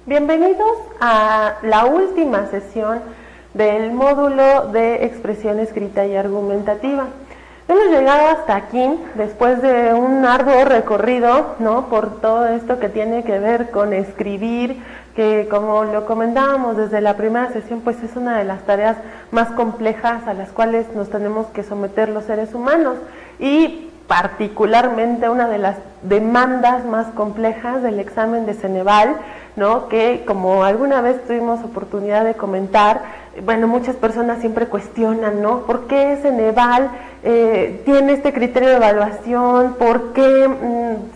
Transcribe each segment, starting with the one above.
Bienvenidos a la última sesión del módulo de expresión escrita y argumentativa. Hemos llegado hasta aquí después de un arduo recorrido, ¿no?, por todo esto que tiene que ver con escribir, que como lo comentábamos desde la primera sesión, pues es una de las tareas más complejas a las cuales nos tenemos que someter los seres humanos, y particularmente una de las demandas más complejas del examen de Ceneval, ¿no?, que como alguna vez tuvimos oportunidad de comentar, bueno, muchas personas siempre cuestionan, ¿no?, ¿por qué Ceneval tiene este criterio de evaluación? ¿Por qué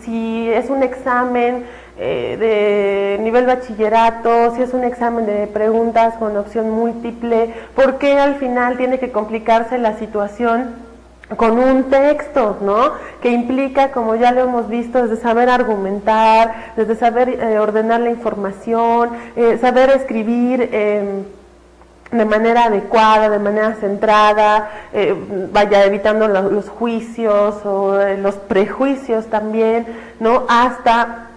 si es un examen de nivel bachillerato, si es un examen de preguntas con opción múltiple, por qué al final tiene que complicarse la situación con un texto, ¿no?, que implica, como ya lo hemos visto, desde saber argumentar, desde saber ordenar la información, saber escribir de manera adecuada, de manera centrada, vaya evitando los juicios o los prejuicios también, ¿no?, hasta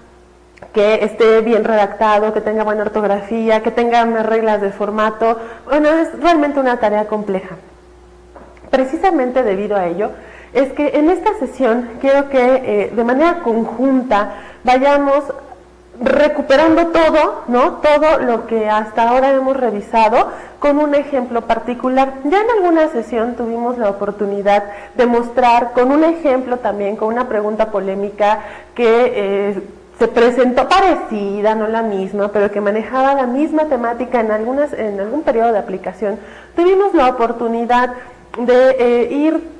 que esté bien redactado, que tenga buena ortografía, que tenga unas reglas de formato. Bueno, es realmente una tarea compleja. Precisamente debido a ello, es que en esta sesión quiero que de manera conjunta vayamos recuperando todo, ¿no?, todo lo que hasta ahora hemos revisado con un ejemplo particular. Ya en alguna sesión tuvimos la oportunidad de mostrar con un ejemplo también, con una pregunta polémica que se presentó parecida, no la misma, pero que manejaba la misma temática en algún periodo de aplicación. Tuvimos la oportunidad de ir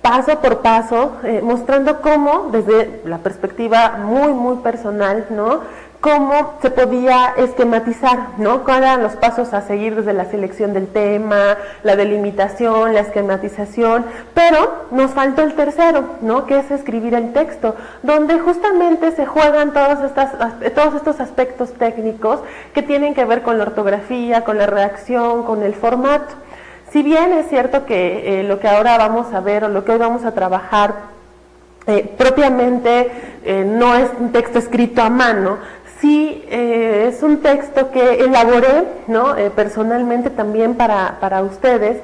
paso por paso, mostrando cómo, desde la perspectiva muy personal, ¿no?, cómo se podía esquematizar, ¿no?, cuáles eran los pasos a seguir desde la selección del tema, la delimitación, la esquematización, pero nos faltó el tercero, ¿no?, que es escribir el texto, donde justamente se juegan todos estos aspectos técnicos que tienen que ver con la ortografía, con la redacción, con el formato. Si bien es cierto que lo que ahora vamos a ver o lo que hoy vamos a trabajar propiamente no es un texto escrito a mano, sí es un texto que elaboré, ¿no?, personalmente también para ustedes,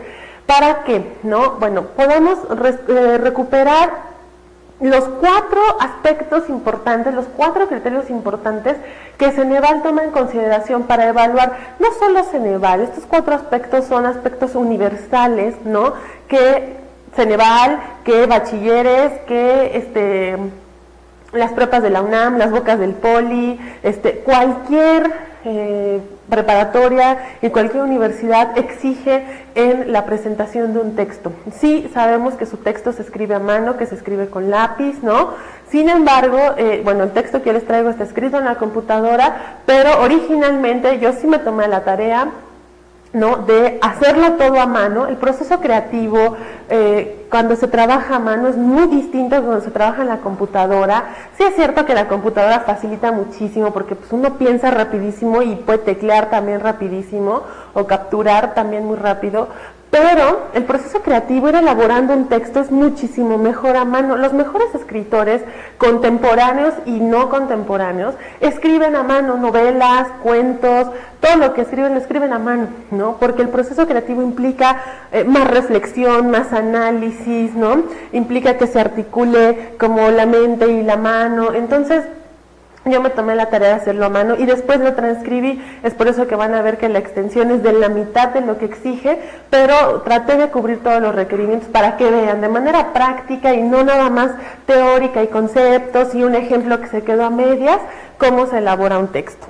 para que, ¿no?, bueno, podamos recuperar los 4 aspectos importantes, los 4 criterios importantes que Ceneval toma en consideración para evaluar no solo Ceneval. Estos 4 aspectos son aspectos universales, ¿no?, que Ceneval, que bachilleres, que las prepas de la UNAM, las becas del Poli, cualquier preparatoria y cualquier universidad exige en la presentación de un texto. Sí sabemos que su texto se escribe a mano, que se escribe con lápiz, ¿no? Sin embargo, bueno, el texto que yo les traigo está escrito en la computadora, pero originalmente yo sí me tomé la tarea, ¿no?, de hacerlo todo a mano. El proceso creativo cuando se trabaja a mano es muy distinto a cuando se trabaja en la computadora. Sí es cierto que la computadora facilita muchísimo porque pues uno piensa rapidísimo y puede teclear también rapidísimo o capturar también muy rápido, pero el proceso creativo, ir elaborando un texto, es muchísimo mejor a mano. Los mejores escritores contemporáneos y no contemporáneos escriben a mano novelas, cuentos, todo lo que escriben lo escriben a mano, ¿no?, porque el proceso creativo implica más reflexión, más análisis, ¿no?, implica que se articule como la mente y la mano. Entonces yo me tomé la tarea de hacerlo a mano y después lo transcribí. Es por eso que van a ver que la extensión es de la mitad de lo que exige, pero traté de cubrir todos los requerimientos para que vean de manera práctica y no nada más teórica y conceptos y un ejemplo que se quedó a medias, cómo se elabora un texto.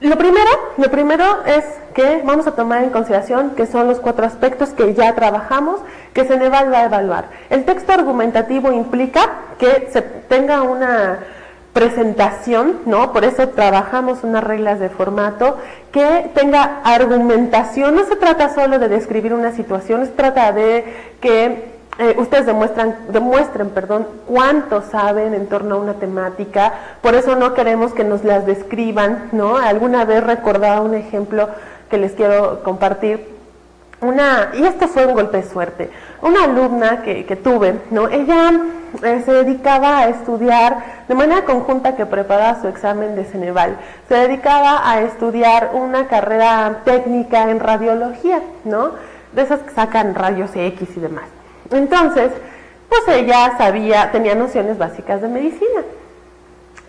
Lo primero es que vamos a tomar en consideración que son los 4 aspectos que ya trabajamos, que Ceneval va a evaluar. El texto argumentativo implica que se tenga una presentación, ¿no?, por eso trabajamos unas reglas de formato, que tenga argumentación. No se trata solo de describir una situación, se trata de que ustedes demuestren cuánto saben en torno a una temática. Por eso no queremos que nos las describan, ¿no? Alguna vez recordaba un ejemplo que les quiero compartir y esto fue un golpe de suerte, una alumna que tuve, ¿no? Ella se dedicaba a estudiar de manera conjunta, que preparaba su examen de Ceneval, se dedicaba a estudiar una carrera técnica en radiología, ¿no? De esas que sacan rayos X y demás. Entonces, pues ella tenía nociones básicas de medicina.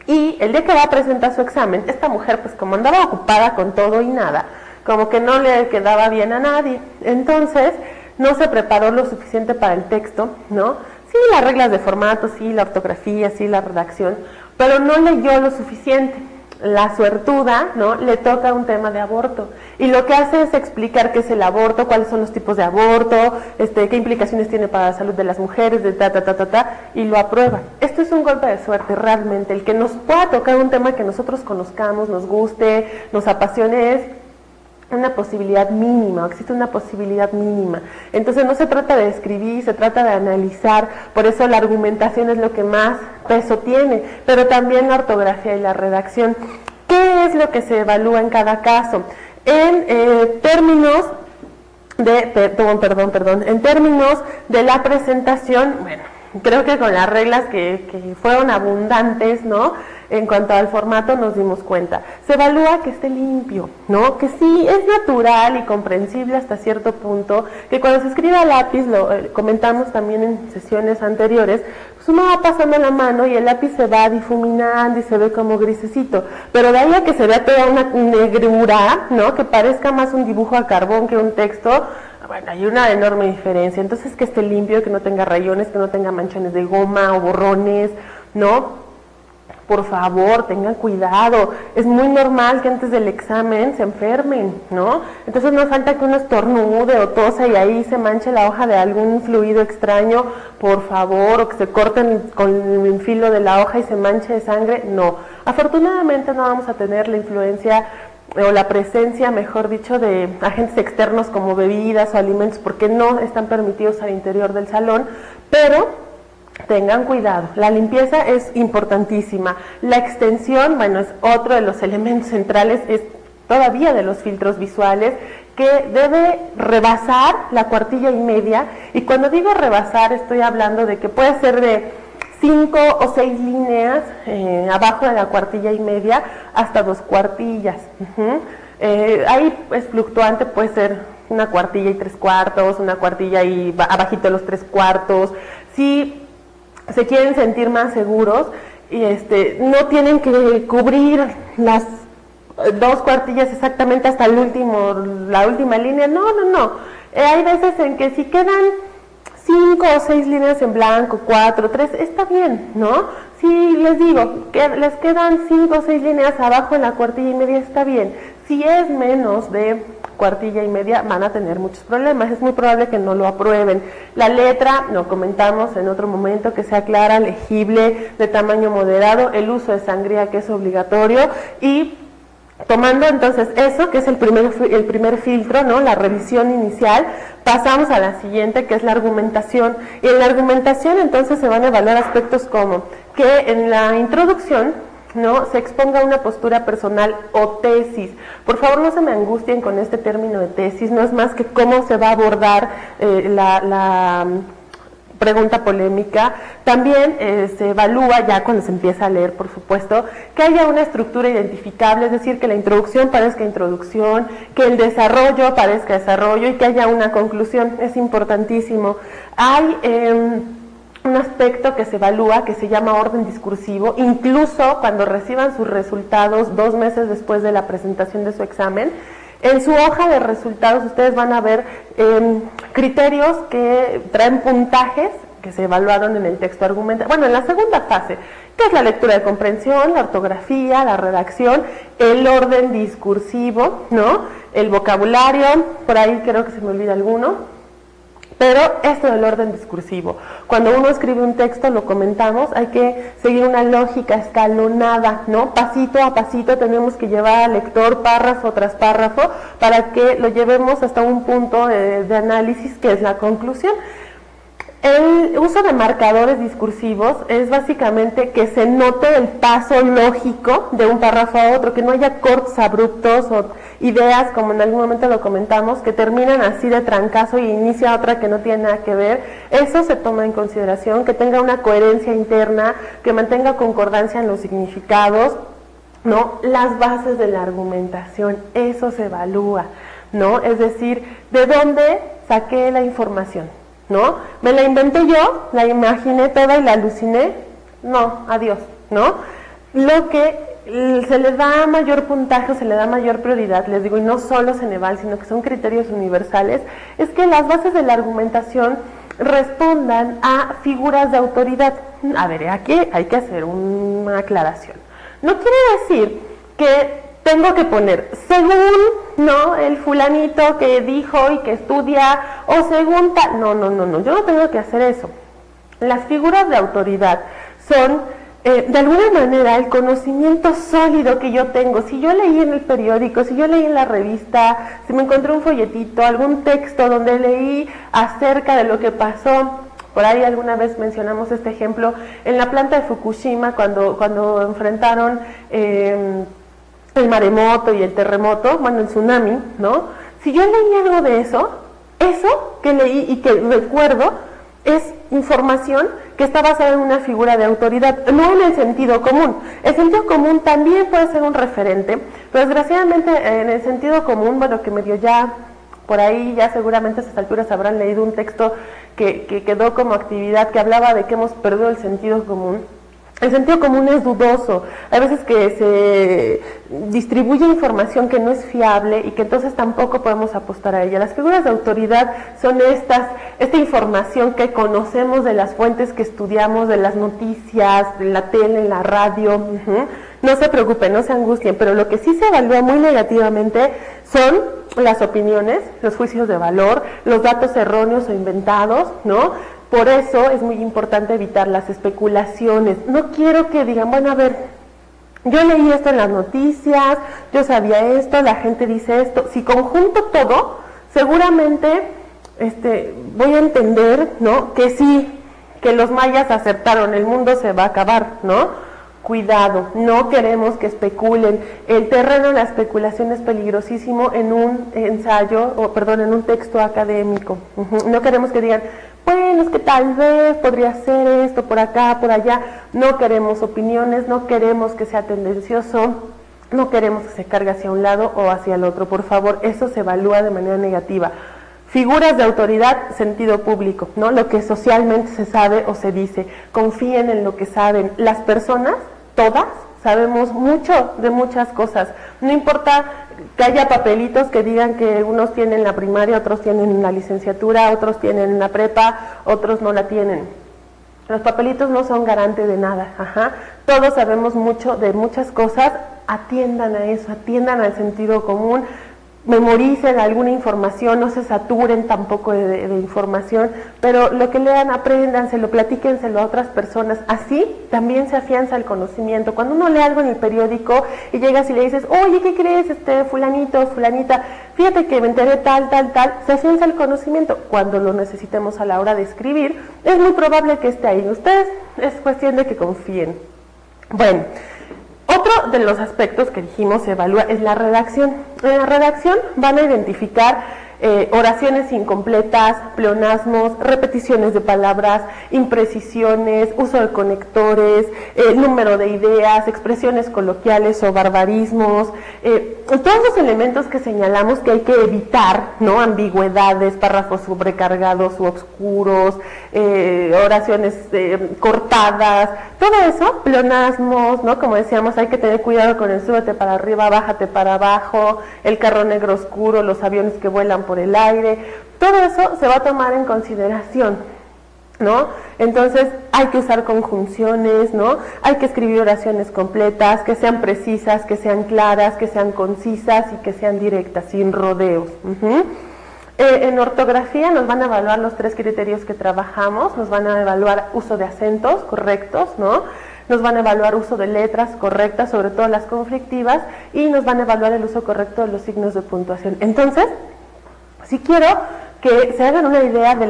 Y el día que va a presentar su examen, esta mujer, pues como andaba ocupada con todo y nada, como que no le quedaba bien a nadie. Entonces, no se preparó lo suficiente para el texto, ¿no? Sí, las reglas de formato, sí, la ortografía, sí, la redacción, pero no leyó lo suficiente. La suertuda, ¿no? Le toca un tema de aborto y lo que hace es explicar qué es el aborto, cuáles son los tipos de aborto, qué implicaciones tiene para la salud de las mujeres, y lo aprueba. Esto es un golpe de suerte realmente, el que nos pueda tocar un tema que nosotros conozcamos, nos guste, nos apasione, es una posibilidad mínima, existe una posibilidad mínima. Entonces no se trata de escribir, se trata de analizar, por eso la argumentación es lo que más peso tiene, pero también la ortografía y la redacción. ¿Qué es lo que se evalúa en cada caso? En términos de la presentación, bueno, creo que con las reglas que fueron abundantes, ¿no? En cuanto al formato nos dimos cuenta. Se evalúa que esté limpio, ¿no? Que sí es natural y comprensible hasta cierto punto, que cuando se escribe a lápiz, lo comentamos también en sesiones anteriores, pues uno va pasando la mano y el lápiz se va difuminando y se ve como grisecito, pero de ahí a que se vea toda una negrura, ¿no? Que parezca más un dibujo a carbón que un texto, bueno, hay una enorme diferencia. Entonces, que esté limpio, que no tenga rayones, que no tenga manchones de goma o borrones, ¿no? Por favor, tengan cuidado. Es muy normal que antes del examen se enfermen, ¿no? Entonces no falta que uno estornude o tosa y ahí se manche la hoja de algún fluido extraño, por favor, o que se corten con el filo de la hoja y se manche de sangre. No. Afortunadamente no vamos a tener la influencia o la presencia, mejor dicho, de agentes externos como bebidas o alimentos, porque no están permitidos al interior del salón, pero tengan cuidado, la limpieza es importantísima. La extensión, bueno, es otro de los elementos centrales, es todavía de los filtros visuales, que debe rebasar la cuartilla y media, y cuando digo rebasar estoy hablando de que puede ser de 5 o 6 líneas abajo de la cuartilla y media hasta 2 cuartillas. Ahí es fluctuante, puede ser una cuartilla y 3/4, una cuartilla y abajito de los 3/4. Si se quieren sentir más seguros, y no tienen que cubrir las 2 cuartillas exactamente hasta la última línea, no. Hay veces en que si quedan 5 o 6 líneas en blanco, 4, 3, está bien, ¿no? Si les digo que les quedan 5 o 6 líneas abajo en la cuartilla y media, está bien. Si es menos de cuartilla y media, van a tener muchos problemas, es muy probable que no lo aprueben. La letra, lo comentamos en otro momento, que sea clara, legible, de tamaño moderado, el uso de sangría, que es obligatorio, y tomando entonces eso, que es el primer filtro, ¿no? La revisión inicial, pasamos a la siguiente, que es la argumentación. Y en la argumentación entonces se van a evaluar aspectos como que en la introducción, ¿no?, se exponga una postura personal o tesis. Por favor, no se me angustien con este término de tesis, no es más que cómo se va a abordar la pregunta polémica. También se evalúa, ya cuando se empieza a leer, por supuesto, que haya una estructura identificable, es decir, que la introducción parezca introducción, que el desarrollo parezca desarrollo y que haya una conclusión. Es importantísimo. Hay un aspecto que se evalúa que se llama orden discursivo, incluso cuando reciban sus resultados 2 meses después de la presentación de su examen. En su hoja de resultados ustedes van a ver criterios que traen puntajes que se evaluaron en el texto argumental. Bueno, en la segunda fase, que es la lectura de comprensión, la ortografía, la redacción, el orden discursivo, ¿no? El vocabulario, por ahí creo que se me olvida alguno. Pero esto del orden discursivo, cuando uno escribe un texto, lo comentamos, hay que seguir una lógica escalonada, ¿no? Pasito a pasito tenemos que llevar al lector párrafo tras párrafo para que lo llevemos hasta un punto de análisis que es la conclusión. El uso de marcadores discursivos es básicamente que se note el paso lógico de un párrafo a otro, que no haya cortes abruptos o ideas, como en algún momento lo comentamos, que terminan así de trancazo y inicia otra que no tiene nada que ver. Eso se toma en consideración, que tenga una coherencia interna, que mantenga concordancia en los significados, ¿no? Las bases de la argumentación, eso se evalúa, ¿no? Es decir, ¿de dónde saqué la información? ¿No? ¿Me la inventé yo? ¿La imaginé toda y la aluciné? No, adiós, ¿no? Lo que se le da mayor puntaje, se le da mayor prioridad, les digo, y no solo Ceneval, sino que son criterios universales, es que las bases de la argumentación respondan a figuras de autoridad. A ver, aquí hay que hacer una aclaración. No quiere decir que tengo que poner según, ¿no? El fulanito que dijo y que estudia, o según tal. No, yo no tengo que hacer eso. Las figuras de autoridad son, de alguna manera, el conocimiento sólido que yo tengo. Si yo leí en el periódico, si yo leí en la revista, si me encontré un folletito, algún texto donde leí acerca de lo que pasó. Por ahí alguna vez mencionamos este ejemplo en la planta de Fukushima, cuando enfrentaron el maremoto y el terremoto, bueno, el tsunami, ¿no? Si yo leí algo de eso que leí y que recuerdo es información que está basada en una figura de autoridad, no en el sentido común. El sentido común también puede ser un referente, pero desgraciadamente en el sentido común, bueno, que medio ya, por ahí ya seguramente a estas alturas habrán leído un texto que quedó como actividad, que hablaba de que hemos perdido el sentido común. El sentido común es dudoso, hay veces que se distribuye información que no es fiable y que entonces tampoco podemos apostar a ella. Las figuras de autoridad son esta información que conocemos de las fuentes que estudiamos, de las noticias, de la tele, en la radio. No se preocupen, no se angustien, pero lo que sí se evalúa muy negativamente son las opiniones, los juicios de valor, los datos erróneos o inventados, ¿no? Por eso es muy importante evitar las especulaciones. No quiero que digan, bueno, a ver, yo leí esto en las noticias, yo sabía esto, la gente dice esto. Si conjunto todo, seguramente voy a entender, ¿no? Que sí, que los mayas aceptaron, el mundo se va a acabar, ¿no? Cuidado, no queremos que especulen. El terreno de la especulación es peligrosísimo en un ensayo, en un texto académico. No queremos que digan, bueno, es que tal vez podría ser esto, por acá, por allá. No queremos opiniones, no queremos que sea tendencioso, no queremos que se cargue hacia un lado o hacia el otro. Por favor, eso se evalúa de manera negativa. Figuras de autoridad, sentido público, ¿no? Lo que socialmente se sabe o se dice. Confíen en lo que saben. Las personas, todas, sabemos mucho de muchas cosas. No importa que haya papelitos que digan que unos tienen la primaria, otros tienen la licenciatura, otros tienen la prepa, otros no la tienen. Los papelitos no son garante de nada. Todos sabemos mucho de muchas cosas. Atiendan a eso, atiendan al sentido común. Memoricen alguna información, no se saturen tampoco de información, pero lo que lean, apréndanselo, platíquenselo a otras personas. Así también se afianza el conocimiento. Cuando uno lee algo en el periódico y llegas y le dices, oye, ¿qué crees, fulanito, fulanita? Fíjate que me enteré tal, se afianza el conocimiento. Cuando lo necesitemos a la hora de escribir, es muy probable que esté ahí. Ustedes es cuestión de que confíen. Bueno, otro de los aspectos que dijimos se evalúa es la redacción. En la redacción van a identificar oraciones incompletas, pleonasmos, repeticiones de palabras, imprecisiones, uso de conectores, número de ideas, expresiones coloquiales o barbarismos, todos los elementos que señalamos que hay que evitar, ¿no? Ambigüedades, párrafos sobrecargados u obscuros, oraciones cortadas, todo eso, pleonasmos, ¿no? Como decíamos, hay que tener cuidado con el súbete para arriba, bájate para abajo, el carro negro oscuro, los aviones que vuelan por el aire, todo eso se va a tomar en consideración, ¿no? Entonces hay que usar conjunciones, ¿no? Hay que escribir oraciones completas, que sean precisas, que sean claras, que sean concisas y que sean directas, sin rodeos. En ortografía nos van a evaluar los 3 criterios que trabajamos, nos van a evaluar uso de acentos correctos, ¿no? Nos van a evaluar uso de letras correctas, sobre todo las conflictivas, y nos van a evaluar el uso correcto de los signos de puntuación. Entonces, si quiero que se hagan una idea de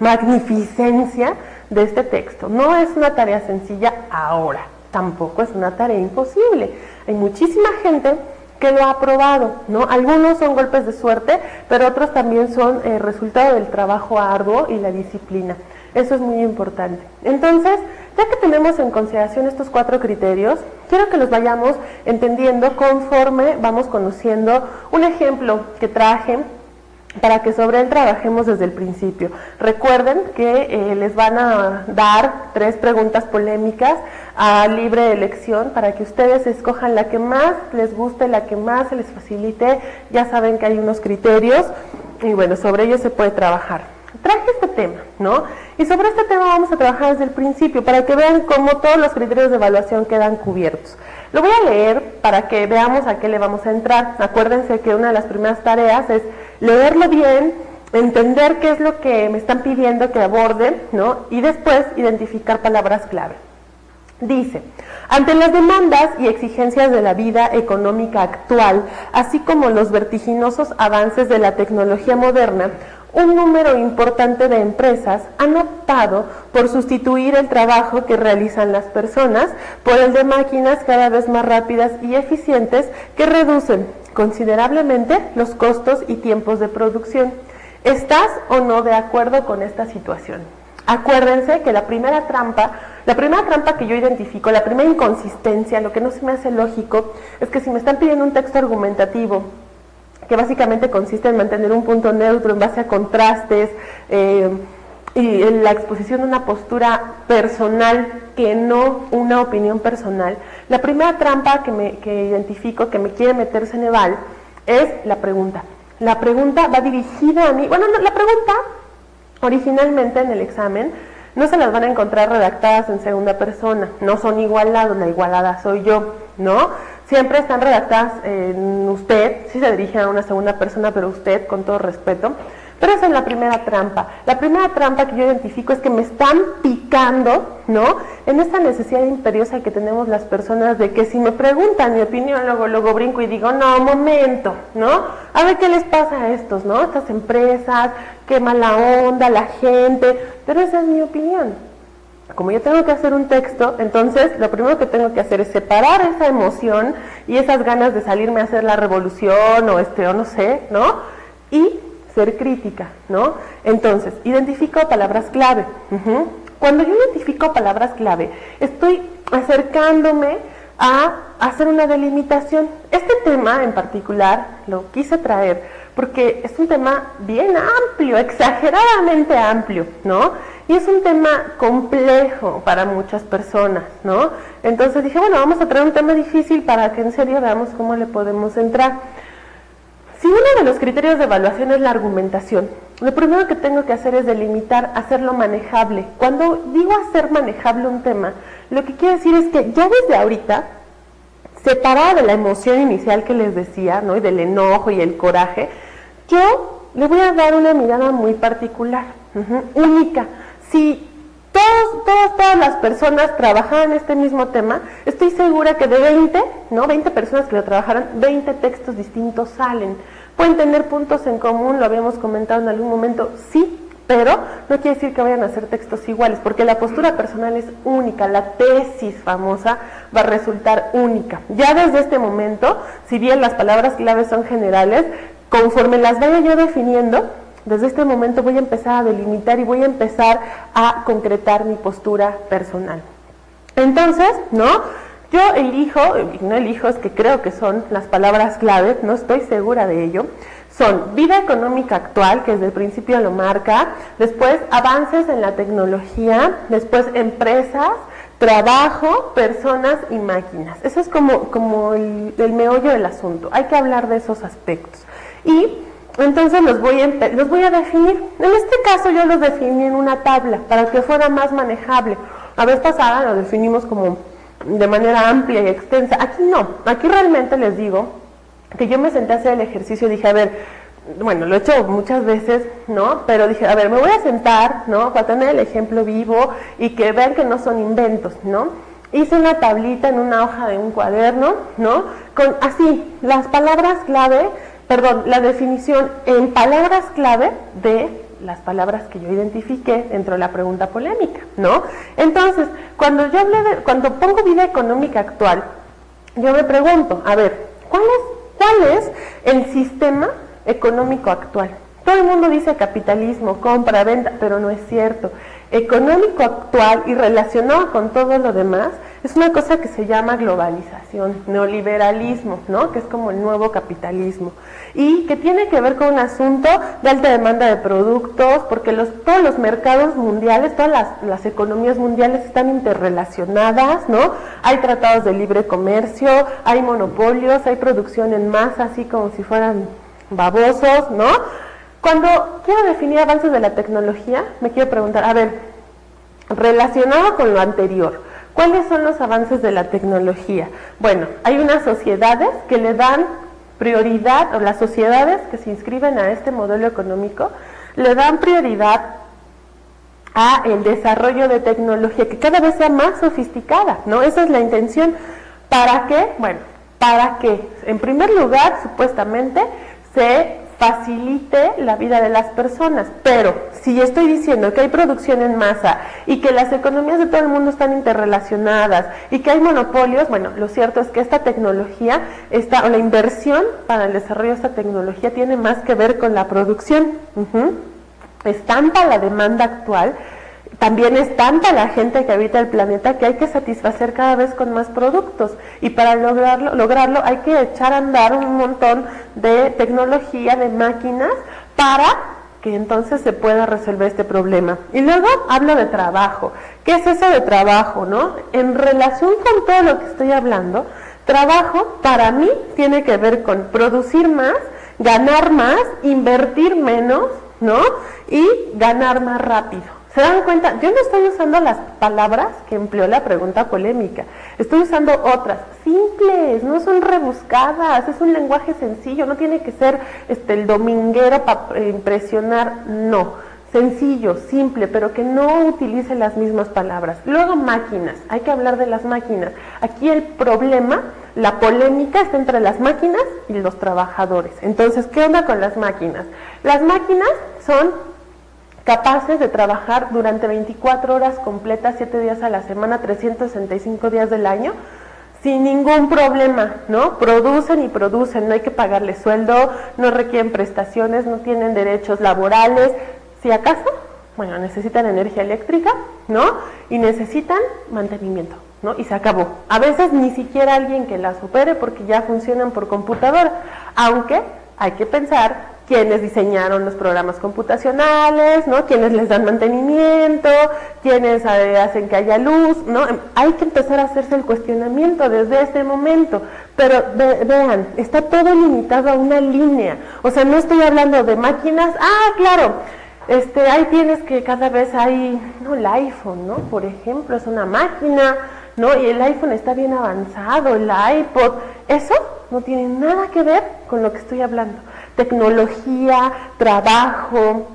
magnificencia de este texto. No es una tarea sencilla ahora, tampoco es una tarea imposible. Hay muchísima gente que lo ha probado, ¿no? Algunos son golpes de suerte, pero otros también son resultado del trabajo arduo y la disciplina. Eso es muy importante. Entonces, ya que tenemos en consideración estos 4 criterios, quiero que los vayamos entendiendo conforme vamos conociendo un ejemplo que traje para que sobre él trabajemos desde el principio. Recuerden que les van a dar 3 preguntas polémicas a libre elección para que ustedes escojan la que más les guste, la que más se les facilite. Ya saben que hay unos criterios y bueno, sobre ellos se puede trabajar. Traje este tema, ¿no? Y sobre este tema vamos a trabajar desde el principio para que vean cómo todos los criterios de evaluación quedan cubiertos. Lo voy a leer para que veamos a qué le vamos a entrar. Acuérdense que una de las primeras tareas es leerlo bien, entender qué es lo que me están pidiendo que aborde, ¿no? Y después identificar palabras clave. Dice, ante las demandas y exigencias de la vida económica actual, así como los vertiginosos avances de la tecnología moderna, un número importante de empresas han optado por sustituir el trabajo que realizan las personas por el de máquinas cada vez más rápidas y eficientes que reducen considerablemente los costos y tiempos de producción. ¿Estás o no de acuerdo con esta situación? Acuérdense que la primera trampa que yo identifico, la primera inconsistencia, lo que no se me hace lógico, es que si me están pidiendo un texto argumentativo, que básicamente consiste en mantener un punto neutro en base a contrastes y en la exposición de una postura personal que no una opinión personal, la primera trampa que identifico que me quiere meter Ceneval es la pregunta. La pregunta va dirigida a mí. Bueno, no, la pregunta originalmente en el examen no se las van a encontrar redactadas en segunda persona, no son igualados, la igualada soy yo, ¿no? Siempre están redactadas en usted, sí se dirigen a una segunda persona, pero usted, con todo respeto. Pero esa es la primera trampa. La primera trampa que yo identifico es que me están picando, ¿no? En esta necesidad imperiosa que tenemos las personas de que si me preguntan mi opinión, luego brinco y digo, no, momento, ¿no? A ver qué les pasa a estos, ¿no? Estas empresas, qué mala onda, la gente, pero esa es mi opinión. Como yo tengo que hacer un texto, entonces lo primero que tengo que hacer es separar esa emoción y esas ganas de salirme a hacer la revolución o no sé, ¿no? Y ser crítica, ¿no? Entonces, identifico palabras clave. Cuando yo identifico palabras clave, estoy acercándome a hacer una delimitación. Este tema en particular lo quise traer porque es un tema bien amplio, exageradamente amplio, ¿no? Y es un tema complejo para muchas personas, ¿no? Entonces dije, bueno, vamos a traer un tema difícil para que en serio veamos cómo le podemos entrar. Si uno de los criterios de evaluación es la argumentación, lo primero que tengo que hacer es delimitar, hacerlo manejable. Cuando digo hacer manejable un tema, lo que quiero decir es que ya desde ahorita, separada de la emoción inicial que les decía, ¿no? Y del enojo y el coraje, yo le voy a dar una mirada muy particular, única. Si todas las personas trabajaran este mismo tema, estoy segura que de 20 personas que lo trabajaran, 20 textos distintos salen. Pueden tener puntos en común, lo habíamos comentado en algún momento, sí, pero no quiere decir que vayan a hacer textos iguales, porque la postura personal es única, la tesis famosa va a resultar única. Ya desde este momento, si bien las palabras claves son generales, conforme las vaya yo definiendo, desde este momento voy a empezar a delimitar y voy a empezar a concretar mi postura personal. Entonces, ¿no? Yo no elijo, es que creo que son las palabras clave, no estoy segura de ello. Son vida económica actual, que desde el principio lo marca, después avances en la tecnología, después empresas, trabajo, personas y máquinas. Eso es como el meollo del asunto. Hay que hablar de esos aspectos. Y entonces los voy a definir. En este caso yo los definí en una tabla para que fuera más manejable. La vez pasada lo definimos como de manera amplia y extensa. Aquí no, aquí realmente les digo que yo me senté a hacer el ejercicio y dije, a ver, bueno, lo he hecho muchas veces, ¿no? Pero dije, a ver, me voy a sentar, ¿no? Para tener el ejemplo vivo y que vean que no son inventos, ¿no? Hice una tablita en una hoja de un cuaderno, ¿no? Con así, las palabras clave, la definición en palabras clave de las palabras que yo identifiqué dentro de la pregunta polémica, ¿no? Entonces, cuando cuando pongo vida económica actual, yo me pregunto, a ver, ¿cuál es el sistema económico actual? Todo el mundo dice capitalismo, compra, venta, pero no es cierto. Económico actual y relacionado con todo lo demás es una cosa que se llama globalización, neoliberalismo, ¿no? Que es como el nuevo capitalismo y que tiene que ver con un asunto de alta demanda de productos, porque todos los mercados mundiales, todas las economías mundiales están interrelacionadas, ¿no? Hay tratados de libre comercio, hay monopolios, hay producción en masa, así como si fueran babosos, ¿no? Cuando quiero definir avances de la tecnología, me quiero preguntar, a ver, relacionado con lo anterior, ¿cuáles son los avances de la tecnología? Bueno, hay unas sociedades que le dan prioridad, o las sociedades que se inscriben a este modelo económico, le dan prioridad a el desarrollo de tecnología que cada vez sea más sofisticada, ¿no? Esa es la intención. ¿Para qué? Bueno, para que, en primer lugar, supuestamente, se facilite la vida de las personas, pero si estoy diciendo que hay producción en masa y que las economías de todo el mundo están interrelacionadas y que hay monopolios, bueno, lo cierto es que esta tecnología, o la inversión para el desarrollo de esta tecnología tiene más que ver con la producción. Es tanta la demanda actual, también es tanta la gente que habita el planeta que hay que satisfacer cada vez con más productos y para lograrlo hay que echar a andar un montón de tecnología, de máquinas para que entonces se pueda resolver este problema. Y luego hablo de trabajo. ¿Qué es eso de trabajo, no? En relación con todo lo que estoy hablando, trabajo para mí tiene que ver con producir más, ganar más, invertir menos, ¿no? Y ganar más rápido. ¿Se dan cuenta? Yo no estoy usando las palabras que empleó la pregunta polémica, estoy usando otras, simples, no son rebuscadas, es un lenguaje sencillo, no tiene que ser el dominguero para impresionar, no, sencillo, simple, pero que no utilice las mismas palabras. Luego máquinas, hay que hablar de las máquinas. Aquí el problema, la polémica está entre las máquinas y los trabajadores. Entonces, ¿qué onda con las máquinas? Las máquinas son capaces de trabajar durante 24 horas completas, 7 días a la semana, 365 días del año, sin ningún problema, ¿no? Producen y producen, no hay que pagarles sueldo, no requieren prestaciones, no tienen derechos laborales, si acaso, bueno, necesitan energía eléctrica, ¿no? Y necesitan mantenimiento, ¿no? Y se acabó. A veces ni siquiera alguien que las opere porque ya funcionan por computadora, aunque hay que pensar quienes diseñaron los programas computacionales, ¿no? Quienes les dan mantenimiento, quienes hacen que haya luz, ¿no? Hay que empezar a hacerse el cuestionamiento desde este momento, pero vean, está todo limitado a una línea, o sea, no estoy hablando de máquinas, claro, ahí tienes que cada vez hay, no, el iPhone, ¿no? Por ejemplo, es una máquina, ¿no? Y el iPhone está bien avanzado, el iPod, eso no tiene nada que ver con lo que estoy hablando. Tecnología, trabajo,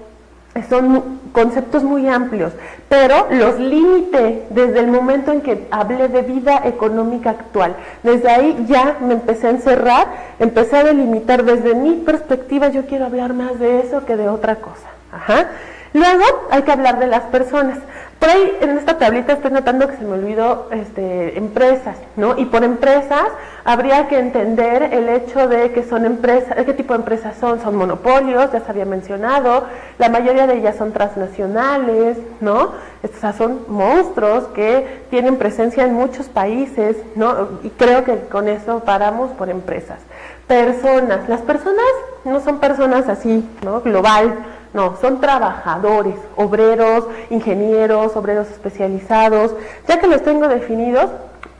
son conceptos muy amplios, pero los limité desde el momento en que hablé de vida económica actual. Desde ahí ya me empecé a encerrar, empecé a delimitar desde mi perspectiva, yo quiero hablar más de eso que de otra cosa. Luego hay que hablar de las personas. Por ahí en esta tablita estoy notando que se me olvidó empresas, ¿no? Y por empresas habría que entender el hecho de que son empresas, ¿qué tipo de empresas son? Son monopolios, ya se había mencionado, la mayoría de ellas son transnacionales, ¿no? Estas son monstruos que tienen presencia en muchos países, ¿no? Y creo que con eso paramos por empresas. Personas, las personas no son personas así, ¿no? Global. No, son trabajadores, obreros, ingenieros, obreros especializados. Ya que los tengo definidos,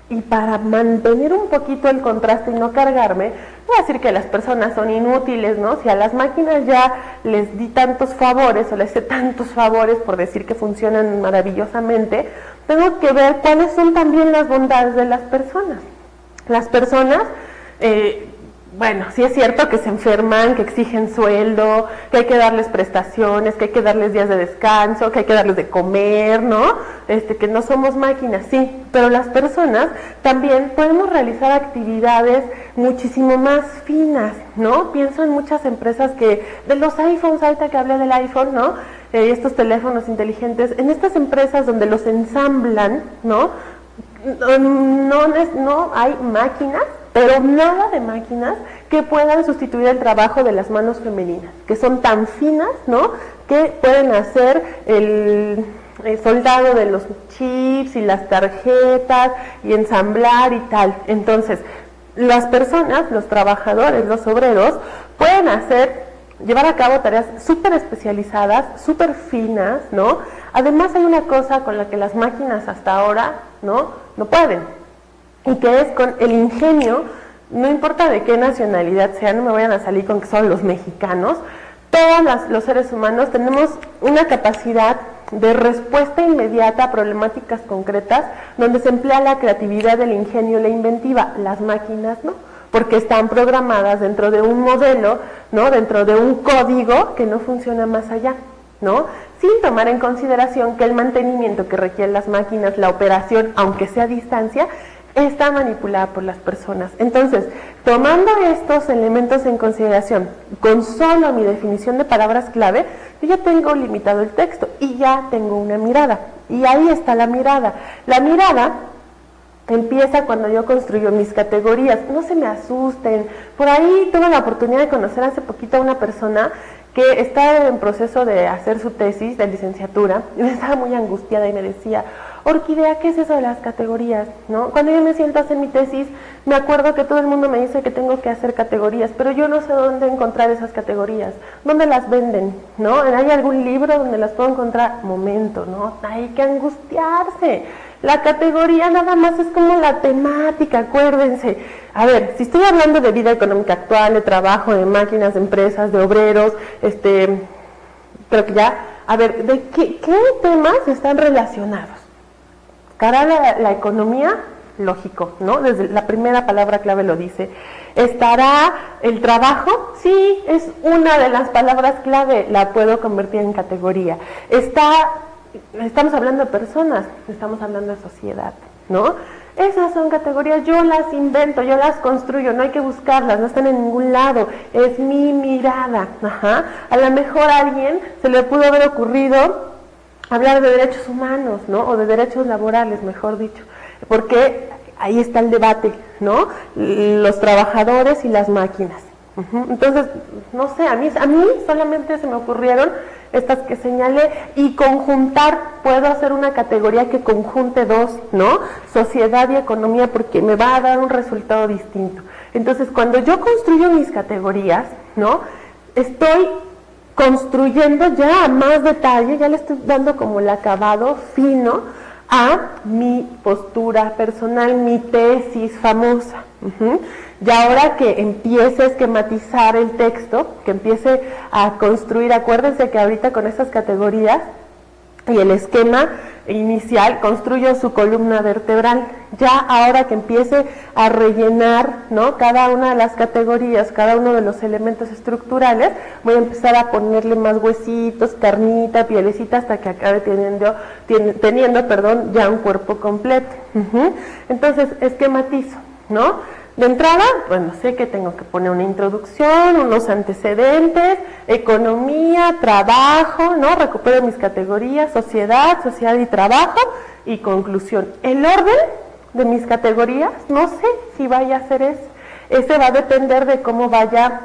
y para mantener un poquito el contraste y no cargarme, voy a decir que las personas son inútiles, ¿no? Si a las máquinas ya les di tantos favores, o les hice tantos favores por decir que funcionan maravillosamente, tengo que ver cuáles son también las bondades de las personas. Las personas bueno, sí es cierto que se enferman, que exigen sueldo, que hay que darles prestaciones, que hay que darles días de descanso, que hay que darles de comer, ¿no? Que no somos máquinas, sí, pero las personas también podemos realizar actividades muchísimo más finas, ¿no? Pienso en muchas empresas que, de los iPhones, ahorita que hablé del iPhone, ¿no? Estos teléfonos inteligentes, en estas empresas donde los ensamblan, ¿no? No hay máquinas, pero nada de máquinas que puedan sustituir el trabajo de las manos femeninas, que son tan finas, ¿no? Que pueden hacer el soldado de los chips y las tarjetas y ensamblar y tal. Entonces, las personas, los trabajadores, los obreros, pueden llevar a cabo tareas súper especializadas, súper finas, ¿no? Además hay una cosa con la que las máquinas hasta ahora, ¿no? No pueden, y que es con el ingenio, no importa de qué nacionalidad sea, no me vayan a salir con que son los mexicanos, todos los seres humanos tenemos una capacidad de respuesta inmediata a problemáticas concretas, donde se emplea la creatividad, el ingenio, la inventiva. Las máquinas no, porque están programadas dentro de un modelo, ¿no? Dentro de un código que no funciona más allá, ¿no? Sin tomar en consideración que el mantenimiento que requieren las máquinas, la operación, aunque sea a distancia, está manipulada por las personas. Entonces, tomando estos elementos en consideración, con solo mi definición de palabras clave, yo ya tengo limitado el texto y ya tengo una mirada. Y ahí está la mirada. La mirada empieza cuando yo construyo mis categorías. No se me asusten. Por ahí tuve la oportunidad de conocer hace poquito a una persona que está en proceso de hacer su tesis de licenciatura y me estaba muy angustiada y me decía: Orquídea, ¿qué es eso de las categorías? ¿No? Cuando yo me siento a hacer mi tesis, me acuerdo que todo el mundo me dice que tengo que hacer categorías, pero yo no sé dónde encontrar esas categorías, dónde las venden, ¿no? ¿Hay algún libro donde las puedo encontrar? Momento, ¿no? Hay que angustiarse. La categoría nada más es como la temática, acuérdense. A ver, si estoy hablando de vida económica actual, de trabajo, de máquinas, de empresas, de obreros, creo que ya, a ver, ¿de qué temas están relacionados? Cara a la economía, lógico, ¿no? Desde la primera palabra clave lo dice. ¿Estará el trabajo? Sí, es una de las palabras clave, la puedo convertir en categoría. Estamos hablando de personas, estamos hablando de sociedad, ¿no? Esas son categorías, yo las invento, yo las construyo, no hay que buscarlas, no están en ningún lado, es mi mirada. Ajá. A lo mejor a alguien se le pudo haber ocurrido hablar de derechos humanos, ¿no? O de derechos laborales, mejor dicho, porque ahí está el debate, ¿no? Los trabajadores y las máquinas. Entonces, no sé, a mí solamente se me ocurrieron estas que señalé, y conjuntar, puedo hacer una categoría que conjunte dos, ¿no? Sociedad y economía, porque me va a dar un resultado distinto. Entonces, cuando yo construyo mis categorías, ¿no? Estoy construyendo ya a más detalle, ya le estoy dando como el acabado fino a mi postura personal, mi tesis famosa. Y ahora que empiece a esquematizar el texto, que empiece a construir, acuérdense que ahorita con estas categorías y el esquema inicial construyo su columna vertebral. Ya ahora que empiece a rellenar, ¿no? Cada una de las categorías, cada uno de los elementos estructurales, voy a empezar a ponerle más huesitos, carnita, pielecita, hasta que acabe teniendo ya un cuerpo completo. Entonces, esquematizo, ¿no? De entrada, bueno, sé que tengo que poner una introducción, unos antecedentes, economía, trabajo, ¿no? Recupero mis categorías, sociedad y trabajo, y conclusión. El orden de mis categorías, no sé si vaya a ser ese. Ese va a depender de cómo vaya,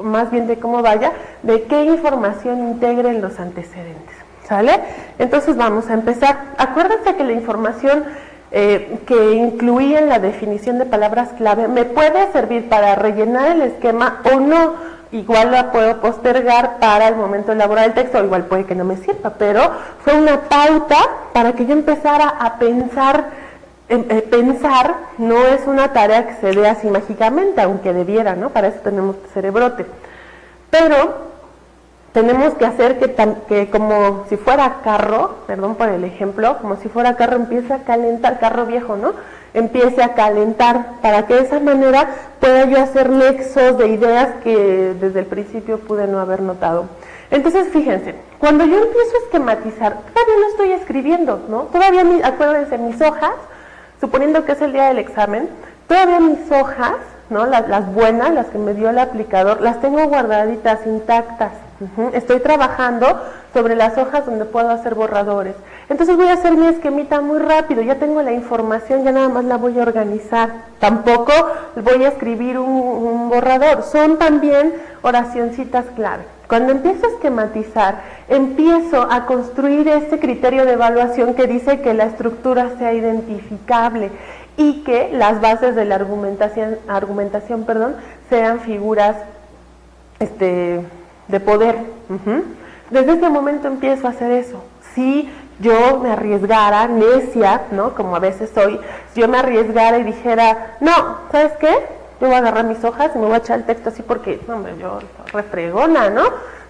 más bien de cómo vaya, de qué información integren los antecedentes, ¿sale? Entonces vamos a empezar. Acuérdense que la información que incluí en la definición de palabras clave me puede servir para rellenar el esquema o no. Igual la puedo postergar para el momento de elaborar el texto, o igual puede que no me sirva, pero fue una pauta para que yo empezara a pensar. Pensar no es una tarea que se dé así mágicamente, aunque debiera, ¿no? Para eso tenemos cerebrote. Pero tenemos que hacer que como si fuera carro, perdón por el ejemplo, como si fuera carro, empieza a calentar, carro viejo, ¿no? empiece a calentar, para que de esa manera pueda yo hacer nexos de ideas que desde el principio pude no haber notado. Entonces, fíjense, cuando yo empiezo a esquematizar, todavía no estoy escribiendo, ¿no? Todavía, acuérdense, mis hojas, suponiendo que es el día del examen, todavía mis hojas, ¿no? Las buenas, las que me dio el aplicador, las tengo guardaditas, intactas. Estoy trabajando sobre las hojas donde puedo hacer borradores. Entonces voy a hacer mi esquemita muy rápido, ya tengo la información, ya nada más la voy a organizar. Tampoco voy a escribir un borrador, son también oracioncitas clave. Cuando empiezo a esquematizar, empiezo a construir este criterio de evaluación que dice que la estructura sea identificable y que las bases de la argumentación sean figuras de poder. Desde este momento empiezo a hacer eso. Si yo me arriesgara, necia, ¿no? Como a veces soy, si yo me arriesgara y dijera, no, ¿sabes qué? Yo voy a agarrar mis hojas y me voy a echar el texto así porque, hombre, yo refregona, ¿no?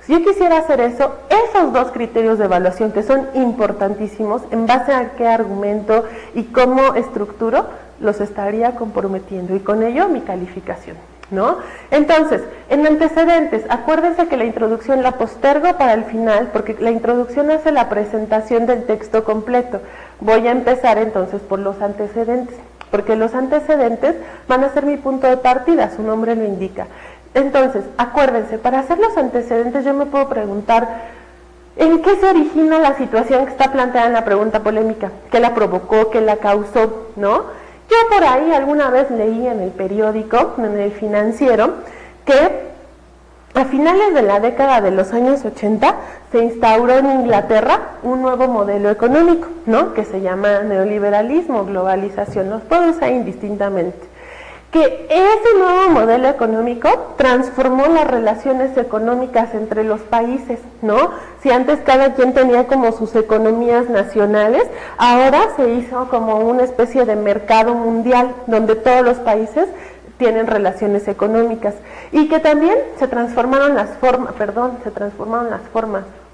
Si yo quisiera hacer eso, esos dos criterios de evaluación que son importantísimos, en base a qué argumento y cómo estructuro, los estaría comprometiendo y con ello mi calificación, ¿no? Entonces, en antecedentes, acuérdense que la introducción la postergo para el final, porque la introducción hace la presentación del texto completo. Voy a empezar entonces por los antecedentes, porque los antecedentes van a ser mi punto de partida, su nombre lo indica. Entonces, acuérdense, para hacer los antecedentes yo me puedo preguntar, ¿en qué se origina la situación que está planteada en la pregunta polémica? ¿Qué la provocó? ¿Qué la causó? ¿No? Yo por ahí alguna vez leí en el periódico, en el Financiero, que a finales de la década de los años 80 se instauró en Inglaterra un nuevo modelo económico, ¿no? Que se llama neoliberalismo, globalización, los puedo usar indistintamente. Que ese nuevo modelo económico transformó las relaciones económicas entre los países, ¿no? Si antes cada quien tenía como sus economías nacionales, ahora se hizo como una especie de mercado mundial donde todos los países tienen relaciones económicas y que también se transformaron las formas,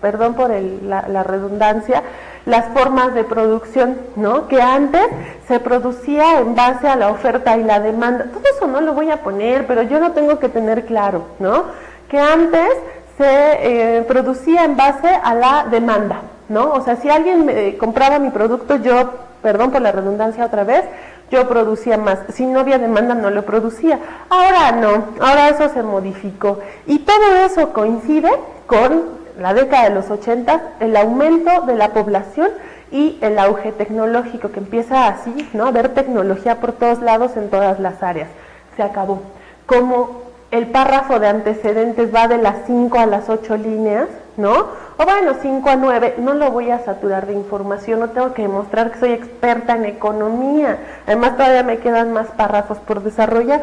perdón por la redundancia, las formas de producción, ¿no? Que antes se producía en base a la oferta y la demanda. Todo eso no lo voy a poner, pero yo lo tengo que tener claro, ¿no? Que antes se producía en base a la demanda, ¿no? O sea, si alguien me compraba mi producto, yo, perdón por la redundancia otra vez, yo producía más. Si no había demanda, no lo producía. Ahora no, ahora eso se modificó. Y todo eso coincide con la década de los 80, el aumento de la población y el auge tecnológico, que empieza así, ¿no? A haber tecnología por todos lados en todas las áreas. Se acabó. Como el párrafo de antecedentes va de las 5 a las 8 líneas, ¿no? O bueno, 5 a 9, no lo voy a saturar de información, no tengo que demostrar que soy experta en economía. Además, todavía me quedan más párrafos por desarrollar.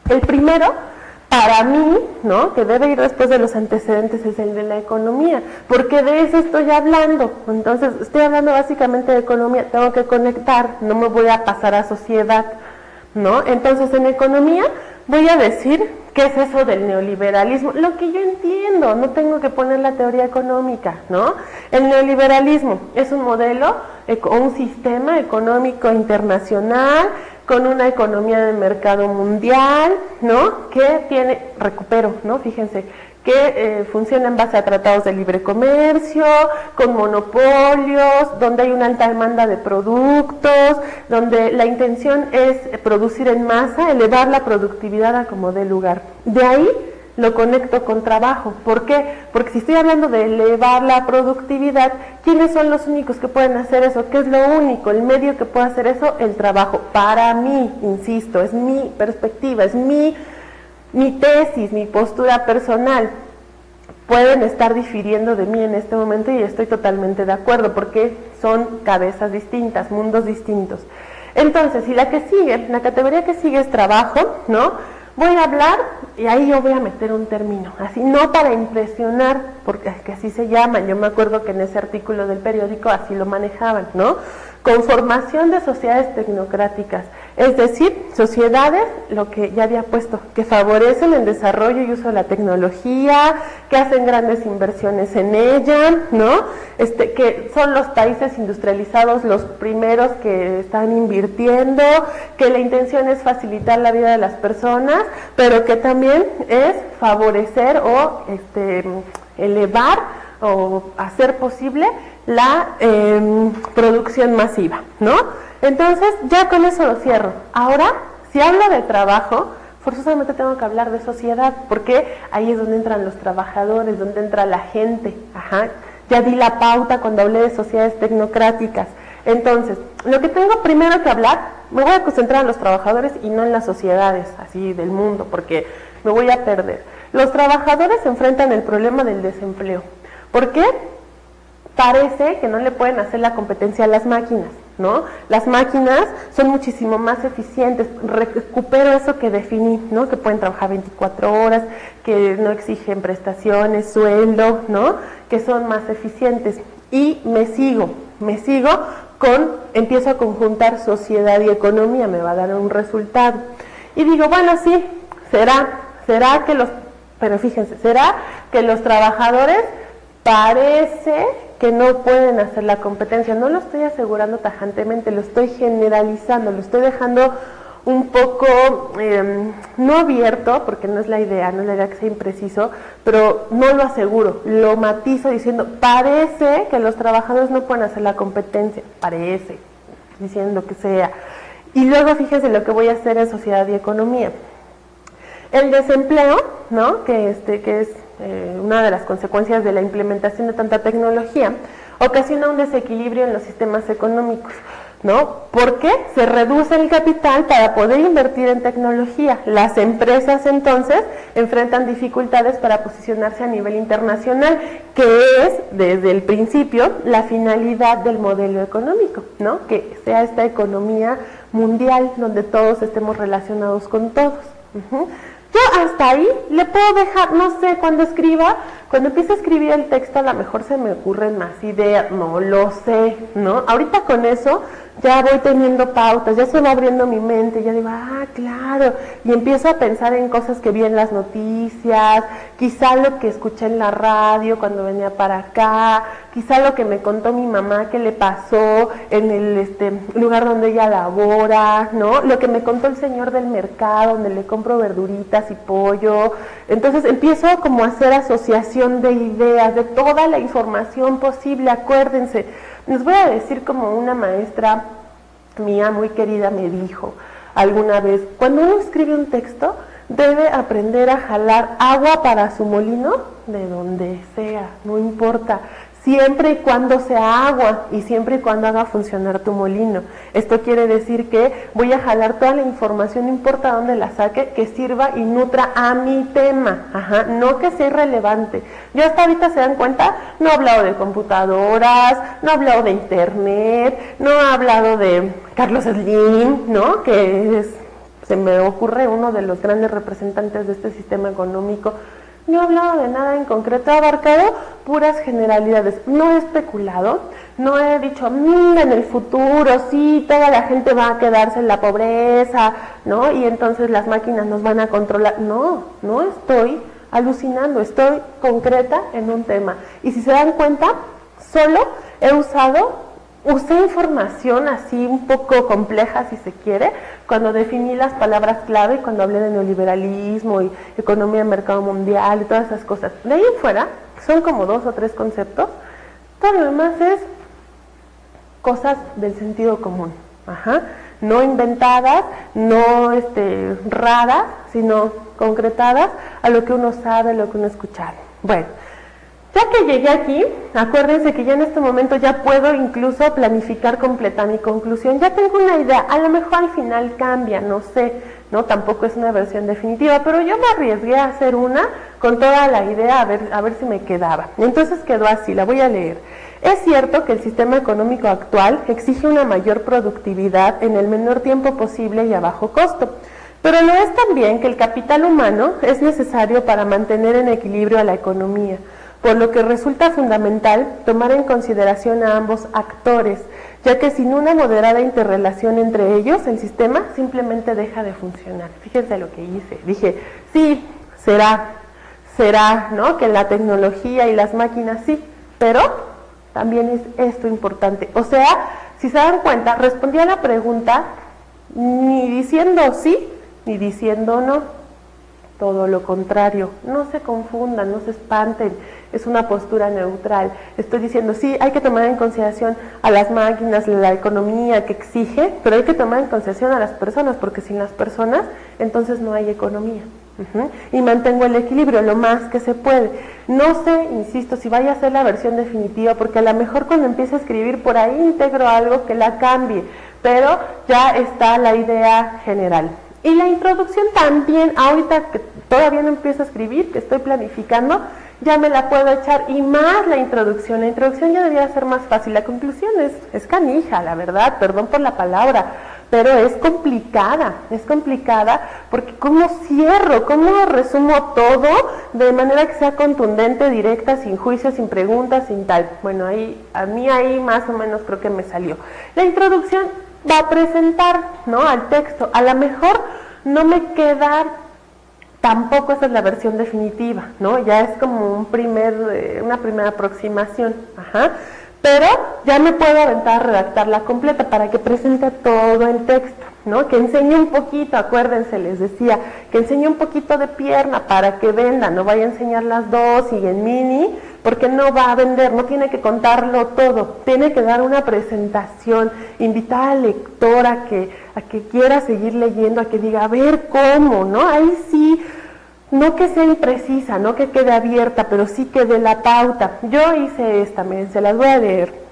El primero, para mí, ¿no? Que debe ir después de los antecedentes, es el de la economía, porque de eso estoy hablando. Entonces, estoy hablando básicamente de economía, tengo que conectar, no me voy a pasar a sociedad, ¿no? Entonces, en economía voy a decir qué es eso del neoliberalismo, lo que yo entiendo, no tengo que poner la teoría económica, ¿no? El neoliberalismo es un modelo, un sistema económico internacional con una economía de mercado mundial, ¿no? Que tiene, recupero, ¿no? Fíjense, que funciona en base a tratados de libre comercio, con monopolios, donde hay una alta demanda de productos, donde la intención es producir en masa, elevar la productividad a como dé lugar. De ahí lo conecto con trabajo. ¿Por qué? Porque si estoy hablando de elevar la productividad, ¿quiénes son los únicos que pueden hacer eso? ¿Qué es lo único? El medio que puede hacer eso, el trabajo. Para mí, insisto, es mi perspectiva, es mi tesis, mi postura personal. Pueden estar difiriendo de mí en este momento y estoy totalmente de acuerdo porque son cabezas distintas, mundos distintos. Entonces, si la categoría que sigue es trabajo, ¿no? Voy a hablar y ahí yo voy a meter un término, así, no para impresionar, porque es que así se llaman. Yo me acuerdo que en ese artículo del periódico así lo manejaban, ¿no? conformación de sociedades tecnocráticas, es decir, sociedades, lo que ya había puesto, que favorecen el desarrollo y uso de la tecnología, que hacen grandes inversiones en ella, ¿no? Que son los países industrializados los primeros que están invirtiendo, que la intención es facilitar la vida de las personas, pero que también es favorecer o elevar o hacer posible la producción masiva, ¿no? Entonces, ya con eso lo cierro. Ahora, si hablo de trabajo, forzosamente tengo que hablar de sociedad, porque ahí es donde entran los trabajadores, donde entra la gente. Ajá. Ya di la pauta cuando hablé de sociedades tecnocráticas. Entonces, lo que tengo primero que hablar, me voy a concentrar en los trabajadores y no en las sociedades, así del mundo, porque me voy a perder. Los trabajadores enfrentan el problema del desempleo. ¿Por qué? Parece que no le pueden hacer la competencia a las máquinas, ¿no? Las máquinas son muchísimo más eficientes, recupero eso que definí, ¿no? Que pueden trabajar 24 horas, que no exigen prestaciones, sueldo, ¿no? Que son más eficientes. Y me sigo empiezo a conjuntar sociedad y economía, me va a dar un resultado. Y digo, bueno, sí, será que los trabajadores parece que no pueden hacer la competencia. No lo estoy asegurando tajantemente, lo estoy generalizando, lo estoy dejando un poco, no abierto, porque no es la idea que sea impreciso, pero no lo aseguro, lo matizo diciendo, parece que los trabajadores no pueden hacer la competencia, parece, diciendo lo que sea. Y luego fíjense lo que voy a hacer en sociedad y economía. El desempleo, ¿no? que es una de las consecuencias de la implementación de tanta tecnología, ocasiona un desequilibrio en los sistemas económicos, ¿no? Porque se reduce el capital para poder invertir en tecnología. Las empresas entonces enfrentan dificultades para posicionarse a nivel internacional, que es desde el principio la finalidad del modelo económico, ¿no? Que sea esta economía mundial donde todos estemos relacionados con todos. Yo hasta ahí le puedo dejar, no sé, cuando empiece a escribir el texto a lo mejor se me ocurren más ideas, no lo sé, ¿no? Ahorita con eso ya voy teniendo pautas, ya se va abriendo mi mente, ya digo, claro, y empiezo a pensar en cosas que vi en las noticias, quizá lo que escuché en la radio cuando venía para acá, quizá lo que me contó mi mamá que le pasó en el lugar donde ella labora, ¿no? Lo que me contó el señor del mercado, donde le compro verduritas y pollo. Entonces empiezo como a hacer asociación de ideas, de toda la información posible. Acuérdense, les voy a decir como una maestra mía muy querida me dijo alguna vez, cuando uno escribe un texto debe aprender a jalar agua para su molino de donde sea, no importa, siempre y cuando sea agua y siempre y cuando haga funcionar tu molino. Esto quiere decir que voy a jalar toda la información, no importa dónde la saque, que sirva y nutra a mi tema, no que sea irrelevante. Yo hasta ahorita, se dan cuenta, no he hablado de computadoras, no he hablado de internet, no he hablado de Carlos Slim, ¿no? Se me ocurre uno de los grandes representantes de este sistema económico. No he hablado de nada en concreto, he abarcado puras generalidades, no he especulado, no he dicho, en el futuro, sí, toda la gente va a quedarse en la pobreza, ¿no? Y entonces las máquinas nos van a controlar. No estoy alucinando, estoy concreta en un tema. Y si se dan cuenta, solo usé información así un poco compleja, si se quiere, cuando definí las palabras clave, cuando hablé de neoliberalismo y economía de mercado mundial y todas esas cosas. De ahí en fuera, son como 2 o 3 conceptos, todo lo demás es cosas del sentido común, no inventadas, no raras, sino concretadas a lo que uno sabe, a lo que uno ha escuchado. Bueno, ya que llegué aquí, acuérdense que ya en este momento ya puedo incluso planificar completa mi conclusión. Ya tengo una idea, a lo mejor al final cambia, no sé, ¿no? Tampoco es una versión definitiva, pero yo me arriesgué a hacer una con toda la idea a ver si me quedaba. Entonces quedó así, la voy a leer. Es cierto que el sistema económico actual exige una mayor productividad en el menor tiempo posible y a bajo costo. Pero lo es también que el capital humano es necesario para mantener en equilibrio a la economía, por lo que resulta fundamental tomar en consideración a ambos actores, ya que sin una moderada interrelación entre ellos, el sistema simplemente deja de funcionar. Fíjense lo que hice. Dije, sí, será, ¿no? Que la tecnología y las máquinas sí, pero también es esto importante. O sea, si se dan cuenta, respondí a la pregunta ni diciendo sí, ni diciendo no. Todo lo contrario, no se confundan, no se espanten, es una postura neutral. Estoy diciendo, sí, hay que tomar en consideración a las máquinas, la economía que exige, pero hay que tomar en consideración a las personas, porque sin las personas, entonces no hay economía. Y mantengo el equilibrio lo más que se puede. No sé, insisto, si vaya a ser la versión definitiva, porque a lo mejor cuando empiece a escribir por ahí integro algo que la cambie, pero ya está la idea general. Y la introducción también, ahorita que todavía no empiezo a escribir, que estoy planificando, ya me la puedo echar, y más la introducción ya debería ser más fácil. La conclusión es canija, la verdad, perdón por la palabra, pero es complicada porque cómo cierro, cómo resumo todo de manera que sea contundente, directa, sin juicio, sin preguntas, sin tal. Bueno, a mí ahí más o menos creo que me salió. La introducción va a presentar, ¿no?, al texto. A lo mejor no me queda tampoco, esa es la versión definitiva, ¿no? Ya es como una primera aproximación, pero ya me puedo aventar a redactarla completa para que presente todo el texto, ¿no? Que enseñe un poquito, acuérdense, les decía, que enseñe un poquito de pierna para que venda, no vaya a enseñar las dos y en mini, porque no va a vender, no tiene que contarlo todo, tiene que dar una presentación, invitar al lector a que quiera seguir leyendo, a que diga, a ver cómo, ¿no? Ahí sí, no que sea imprecisa, no que quede abierta, pero sí que dé la pauta. Yo hice esta, miren, se las voy a leer.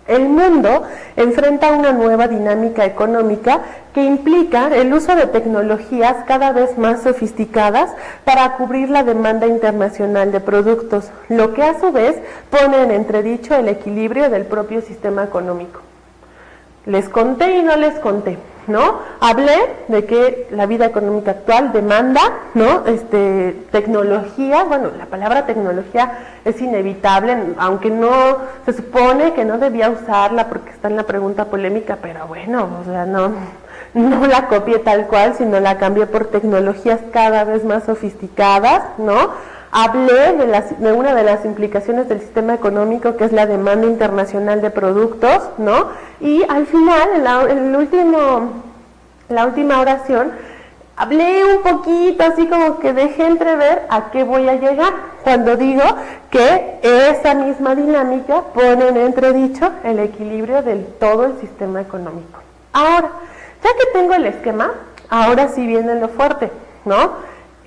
El mundo enfrenta una nueva dinámica económica que implica el uso de tecnologías cada vez más sofisticadas para cubrir la demanda internacional de productos, lo que a su vez pone en entredicho el equilibrio del propio sistema económico. Les conté y no les conté, ¿no? Hablé de que la vida económica actual demanda, ¿no?, tecnología. Bueno, la palabra tecnología es inevitable, aunque no se supone que no debía usarla porque está en la pregunta polémica, pero bueno, o sea, no la copié tal cual, sino la cambié por tecnologías cada vez más sofisticadas, ¿no? Hablé de una de las implicaciones del sistema económico, que es la demanda internacional de productos, ¿no? Y al final, en la última oración, hablé un poquito, así como que dejé entrever a qué voy a llegar, cuando digo que esa misma dinámica pone en entredicho el equilibrio de todo el sistema económico. Ahora, ya que tengo el esquema, ahora sí viene lo fuerte, ¿no?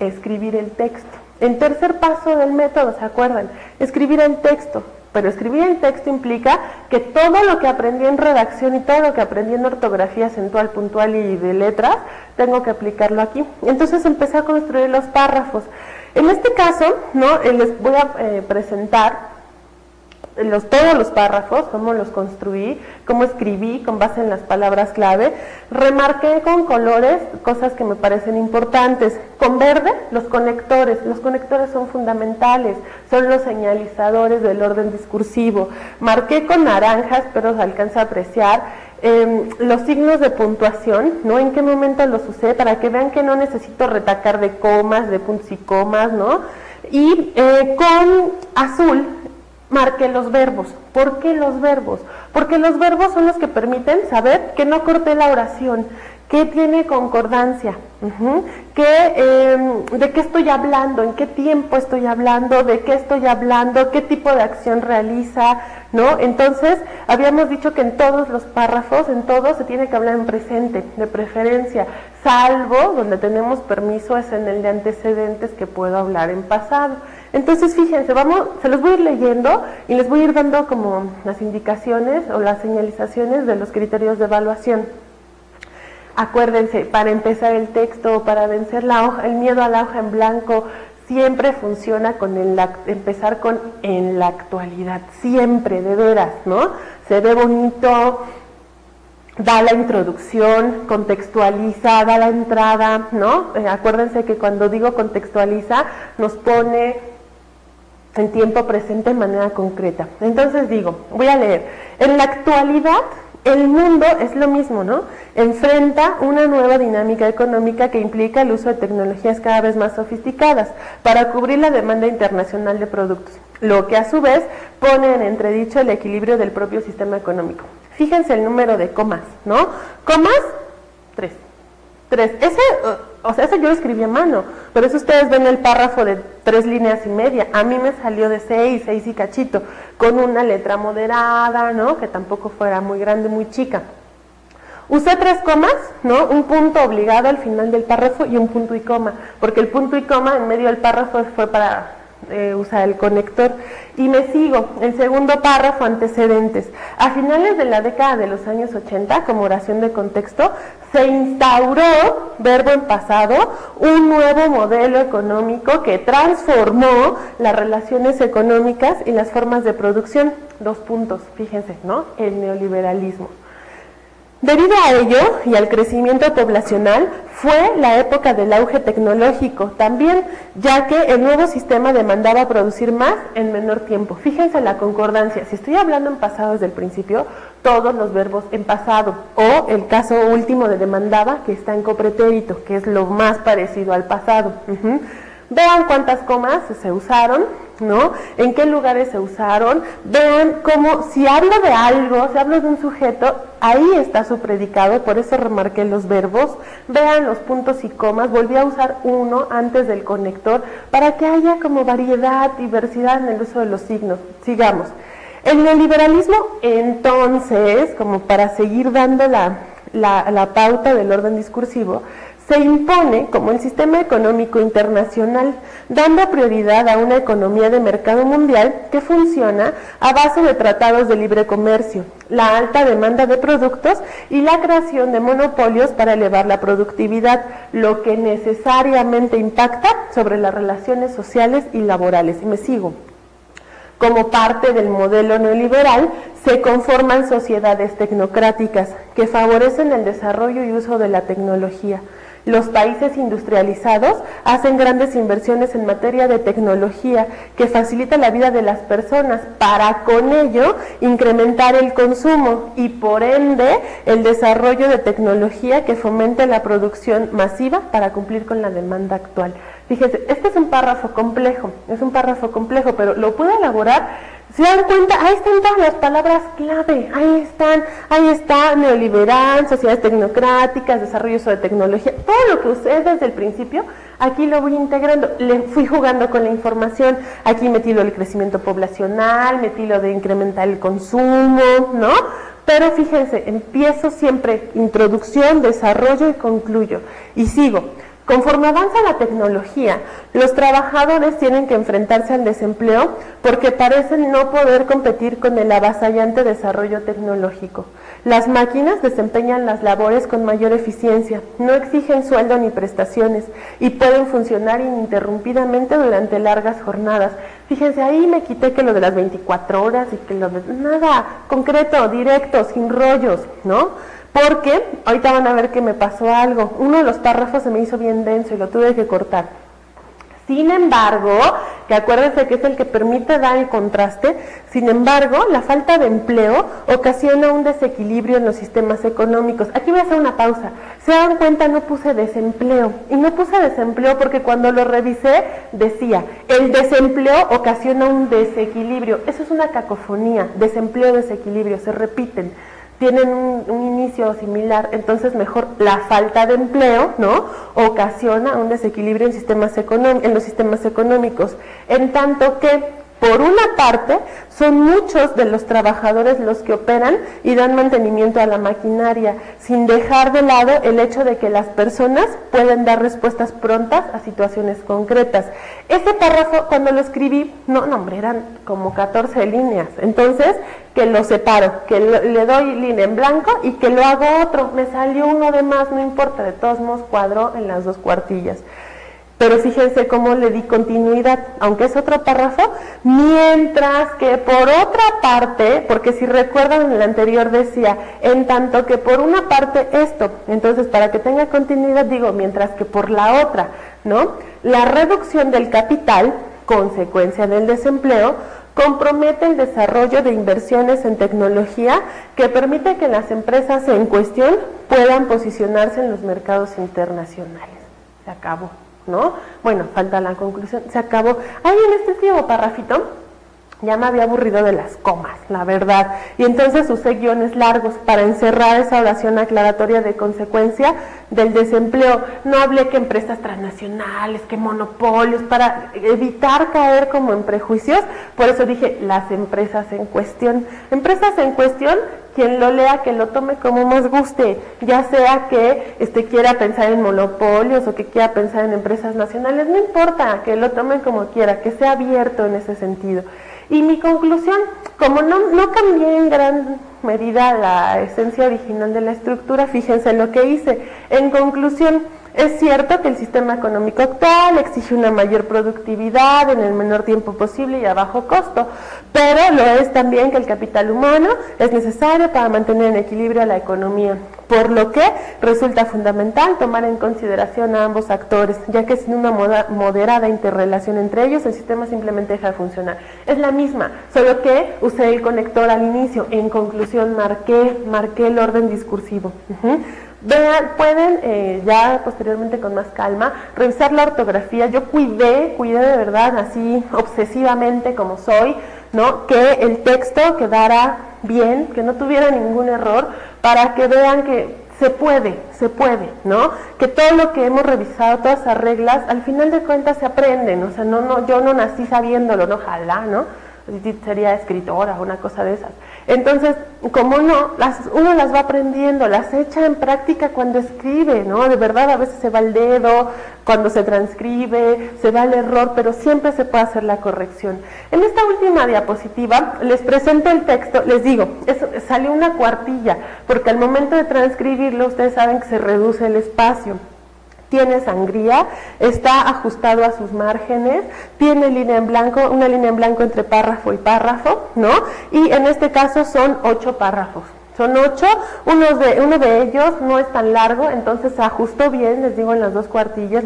Escribir el texto. El tercer paso del método, ¿se acuerdan? Escribir el texto. Pero escribir el texto implica que todo lo que aprendí en redacción y todo lo que aprendí en ortografía acentual, puntual y de letras, tengo que aplicarlo aquí. Entonces empecé a construir los párrafos. En este caso, ¿no?, les voy a presentar todos los párrafos, cómo los construí, cómo escribí con base en las palabras clave. Remarqué con colores cosas que me parecen importantes. Con verde, los conectores son fundamentales, son los señalizadores del orden discursivo. Marqué con naranjas, espero se alcanza a apreciar, los signos de puntuación, ¿no? En qué momento los usé, para que vean que no necesito retacar de comas, de puntos y comas, ¿no? Y con azul marqué los verbos. ¿Por qué los verbos? Porque los verbos son los que permiten saber que no corté la oración, que tiene concordancia, de qué estoy hablando, en qué tiempo estoy hablando, de qué estoy hablando, qué tipo de acción realiza, ¿no? Entonces, habíamos dicho que en todos los párrafos, en todos se tiene que hablar en presente, de preferencia, salvo donde tenemos permiso es en el de antecedentes, que puedo hablar en pasado. Entonces, fíjense, se los voy a ir leyendo y les voy a ir dando como las indicaciones o las señalizaciones de los criterios de evaluación. Acuérdense, para empezar el texto, para vencer el miedo a la hoja en blanco, siempre funciona con empezar con en la actualidad, siempre, de veras, ¿no? Se ve bonito, da la introducción, contextualiza, da la entrada, ¿no? Acuérdense que cuando digo contextualiza, nos pone en tiempo presente de manera concreta. Entonces digo, voy a leer, en la actualidad El mundo es lo mismo, ¿no? Enfrenta una nueva dinámica económica que implica el uso de tecnologías cada vez más sofisticadas para cubrir la demanda internacional de productos, lo que a su vez pone en entredicho el equilibrio del propio sistema económico. Fíjense el número de comas, ¿no? Comas, 3. Ese yo lo escribí a mano, por eso ustedes ven el párrafo de 3 líneas y media. A mí me salió de 6 y cachito, con una letra moderada, ¿no? Que tampoco fuera muy grande, muy chica. Usé 3 comas, ¿no? Un punto obligado al final del párrafo y un punto y coma, porque el punto y coma en medio del párrafo fue para usar el conector. Y me sigo, el segundo párrafo, antecedentes. A finales de la década de los años 80, como oración de contexto, se instauró, verbo en pasado, un nuevo modelo económico que transformó las relaciones económicas y las formas de producción. 2 puntos, fíjense, ¿no? El neoliberalismo. Debido a ello y al crecimiento poblacional, fue la época del auge tecnológico también, ya que el nuevo sistema demandaba producir más en menor tiempo. Fíjense la concordancia, si estoy hablando en pasado desde el principio, todos los verbos en pasado, o el caso último de demandaba, que está en copretérito, que es lo más parecido al pasado. Vean cuántas comas se usaron, ¿no? En qué lugares se usaron. Vean cómo, si hablo de algo, si hablo de un sujeto, ahí está su predicado, por eso remarqué los verbos. Vean los puntos y comas, volví a usar uno antes del conector, para que haya como variedad, diversidad en el uso de los signos. Sigamos. El neoliberalismo, entonces, como para seguir dando la pauta del orden discursivo, se impone como el sistema económico internacional, dando prioridad a una economía de mercado mundial que funciona a base de tratados de libre comercio, la alta demanda de productos y la creación de monopolios para elevar la productividad, lo que necesariamente impacta sobre las relaciones sociales y laborales. Y me sigo. Como parte del modelo neoliberal, se conforman sociedades tecnocráticas que favorecen el desarrollo y uso de la tecnología. Los países industrializados hacen grandes inversiones en materia de tecnología que facilita la vida de las personas para con ello incrementar el consumo y por ende el desarrollo de tecnología que fomente la producción masiva para cumplir con la demanda actual. Fíjense, este es un párrafo complejo, pero lo pude elaborar. ¿Se dan cuenta? Ahí están todas las palabras clave, ahí está neoliberal, sociedades tecnocráticas, desarrollo de tecnología, todo lo que usé desde el principio, aquí lo voy integrando, le fui jugando con la información, aquí metí lo del crecimiento poblacional, metí lo de incrementar el consumo, ¿no? Pero fíjense, empiezo siempre introducción, desarrollo y concluyo, y sigo. Conforme avanza la tecnología, los trabajadores tienen que enfrentarse al desempleo porque parecen no poder competir con el avasallante desarrollo tecnológico. Las máquinas desempeñan las labores con mayor eficiencia, no exigen sueldo ni prestaciones y pueden funcionar ininterrumpidamente durante largas jornadas. Fíjense, ahí me quité que lo de las 24 horas y que lo de nada, concreto, directo, sin rollos, ¿no? Porque ahorita van a ver que me pasó algo. Uno de los párrafos se me hizo bien denso y lo tuve que cortar. Sin embargo, que acuérdense que es el que permite dar el contraste, sin embargo, la falta de empleo ocasiona un desequilibrio en los sistemas económicos. Aquí voy a hacer una pausa. Se dan cuenta, no puse desempleo. Y no puse desempleo porque cuando lo revisé decía, el desempleo ocasiona un desequilibrio. Eso es una cacofonía, desempleo, desequilibrio, se repiten. Tienen un inicio similar, entonces mejor la falta de empleo, ¿no? Ocasiona un desequilibrio en los sistemas económicos, en tanto que por una parte, son muchos de los trabajadores los que operan y dan mantenimiento a la maquinaria, sin dejar de lado el hecho de que las personas pueden dar respuestas prontas a situaciones concretas. Este párrafo, cuando lo escribí, eran como 14 líneas, entonces que lo separo, que le doy línea en blanco y que lo hago otro, me salió uno de más, no importa, de todos modos cuadro en las 2 cuartillas. Pero fíjense cómo le di continuidad, aunque es otro párrafo, mientras que por otra parte, porque si recuerdan en el anterior decía, en tanto que por una parte esto, entonces para que tenga continuidad digo, mientras que por la otra, ¿no? La reducción del capital, consecuencia del desempleo, compromete el desarrollo de inversiones en tecnología que permite que las empresas en cuestión puedan posicionarse en los mercados internacionales. Se acabó, ¿no? Bueno, falta la conclusión, se acabó. Ahí en este último parrafito ya me había aburrido de las comas, la verdad, y entonces usé guiones largos para encerrar esa oración aclaratoria de consecuencia del desempleo. No hablé que empresas transnacionales, que monopolios, para evitar caer como en prejuicios, por eso dije las empresas en cuestión. Empresas en cuestión, quien lo lea, que lo tome como más guste, ya sea que quiera pensar en monopolios o que quiera pensar en empresas nacionales, no importa, que lo tomen como quiera, que sea abierto en ese sentido. Y mi conclusión, como no cambié en gran medida la esencia original de la estructura, fíjense lo que hice. En conclusión, es cierto que el sistema económico actual exige una mayor productividad en el menor tiempo posible y a bajo costo, pero lo es también que el capital humano es necesario para mantener en equilibrio la economía, por lo que resulta fundamental tomar en consideración a ambos actores, ya que sin una moderada interrelación entre ellos, el sistema simplemente deja de funcionar. Es la misma, solo que usé el conector al inicio. En conclusión, marqué el orden discursivo. Vean, pueden ya posteriormente con más calma revisar la ortografía. Yo cuidé de verdad, así obsesivamente como soy, ¿no?, que el texto quedara bien, que no tuviera ningún error, para que vean que se puede, ¿no? Que todo lo que hemos revisado, todas esas reglas, al final de cuentas se aprenden. O sea, yo no nací sabiéndolo, no, ojalá, ¿no? Sería escritora o una cosa de esas. Entonces, como no, uno las va aprendiendo, las echa en práctica cuando escribe, ¿no? De verdad, a veces se va el dedo, cuando se transcribe, se va el error, pero siempre se puede hacer la corrección. En esta última diapositiva les presento el texto, les digo, salió una cuartilla, porque al momento de transcribirlo, ustedes saben que se reduce el espacio. Tiene sangría, está ajustado a sus márgenes, tiene línea en blanco, una línea en blanco entre párrafo y párrafo, ¿no? Y en este caso son 8 párrafos. Son 8, uno de ellos no es tan largo, entonces se ajustó bien, les digo, en las 2 cuartillas,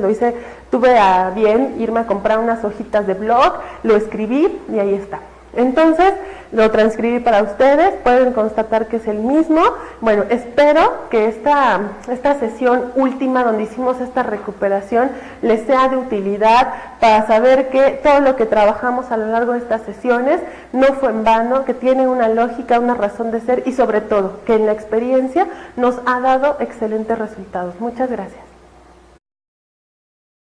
tuve a bien irme a comprar unas hojitas de blog, lo escribí y ahí está. Entonces, lo transcribí para ustedes, pueden constatar que es el mismo. Bueno, espero que esta sesión última donde hicimos esta recuperación les sea de utilidad para saber que todo lo que trabajamos a lo largo de estas sesiones no fue en vano, que tiene una lógica, una razón de ser y sobre todo que en la experiencia nos ha dado excelentes resultados. Muchas gracias.